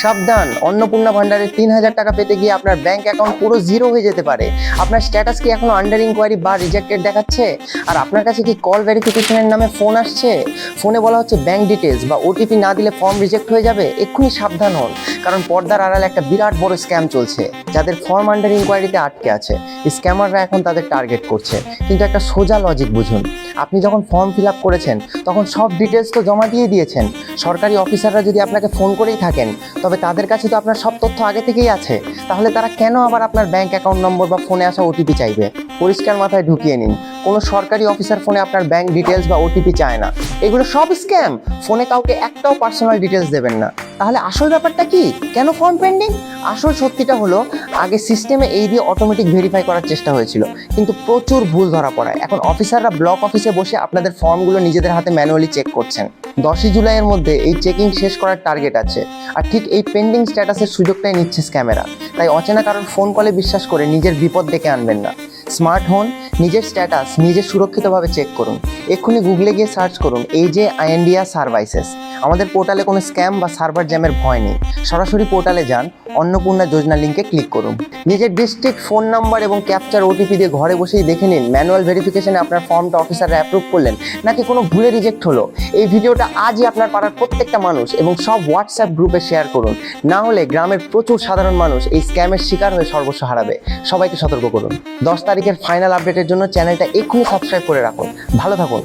সাবধান, অন্নপূর্ণা ভান্ডারে ৩,০০০ টাকা পেতে গিয়ে আপনার ব্যাংক অ্যাকাউন্ট পুরো জিরো হয়ে যেতে পারে। আপনার স্ট্যাটাস কি এখনো আন্ডার ইনকোয়ারি বা রিজেক্টেড দেখাচ্ছে? আর আপনার কাছে কি কল ভেরিফিকেশনের নামে ফোন আসছে? ফোনে বলা হচ্ছে ব্যাংক ডিটেলস বা ওটিপি না দিলে ফর্ম রিজেক্ট হয়ে যাবে। এক্ষুনি সাবধান হন, কারণ পর্দার আড়ালে একটা বিরাট বড় স্ক্যাম চলছে। যাদের ফর্ম আন্ডার ইনকোয়ারিতে আটকে আছে, স্ক্যামাররা এখন তাদের টার্গেট করছে। কিন্তু একটা সোজা লজিক বুঝুন, আপনি যখন ফর্ম ফিল আপ করেছেন তখন সব ডিটেলস তো জমা দিয়ে দিয়েছেন। সরকারি অফিসাররা যদি আপনাকে ফোন করেই থাকেন, তবে তাদের কাছে তো আপনার সব তথ্য আগে থেকেই আছে। তাহলে তারা কেন আবার আপনার ব্যাংক অ্যাকাউন্ট নম্বর বা ফোনে আসা ওটিপি চাইবে? পরিষ্কার মাথায় ঢুকিয়ে নিন, কোনো সরকারি অফিসার ফোনে আপনার ব্যাংক ডিটেলস বা ওটিপি চায় না। এগুলো সব স্ক্যাম। ফোনে কাউকে একটাও পার্সোনাল ডিটেলস দেবেন না। তাহলে আসল ব্যাপারটা কি? কেন ফর্ম পেন্ডিং? আসল সত্যিটা হলো, আগে সিস্টেমে এই দিয়ে অটোমেটিক ভেরিফাই করার চেষ্টা হয়েছিল, কিন্তু প্রচুর ভুল ধরা পড়ায় এখন অফিসাররা ব্লক অফিসে বসে আপনাদের ফর্মগুলো নিজেদের হাতে ম্যানুয়ালি চেক করছেন। 10ই জুলাইয়ের মধ্যে এই চেকিং শেষ করার টার্গেট আছে। আর ঠিক এই পেন্ডিং স্ট্যাটাসের সুযোগটাই নিচ্ছে স্ক্যামেরা। তাই অচেনা কারোর ফোন কলে বিশ্বাস করে নিজের বিপদ ডেকে আনবেন না। স্মার্ট হন, নিজের স্ট্যাটাস নিজে সুরক্ষিতভাবে চেক করুন। এক্ষুনি গুগলে গিয়ে সার্চ করুন AJ India সার্ভিসেস। আমাদের পোর্টালে কোনো স্ক্যাম বা সার্ভার জ্যামের ভয় নেই। সরাসরি পোর্টালে যান, অন্নপূর্ণা যোজনা লিঙ্কে ক্লিক করুন। নিজের ডিস্ট্রিক্ট, ফোন নাম্বার এবং ক্যাপচার ওটিপি দিয়ে ঘরে বসেই দেখে নিন ম্যানুয়াল ভেরিফিকেশনে আপনার ফর্মটা অফিসাররা অ্যাপ্রুভ করলেন নাকি কোনো ভুলে রিজেক্ট হলো। এই ভিডিওটা আজই আপনার পাড়ার প্রত্যেকটা মানুষ এবং সব হোয়াটসঅ্যাপ গ্রুপে শেয়ার করুন। না হলে গ্রামের প্রচুর সাধারণ মানুষ এই স্ক্যামের শিকার হয়ে সর্বস্ব হারাবে। সবাইকে সতর্ক করুন। 10 তারিখের ফাইনাল আপডেটের জন্য চ্যানেলটা এক্ষুনি সাবস্ক্রাইব করে রাখুন। ভালো থাকুন।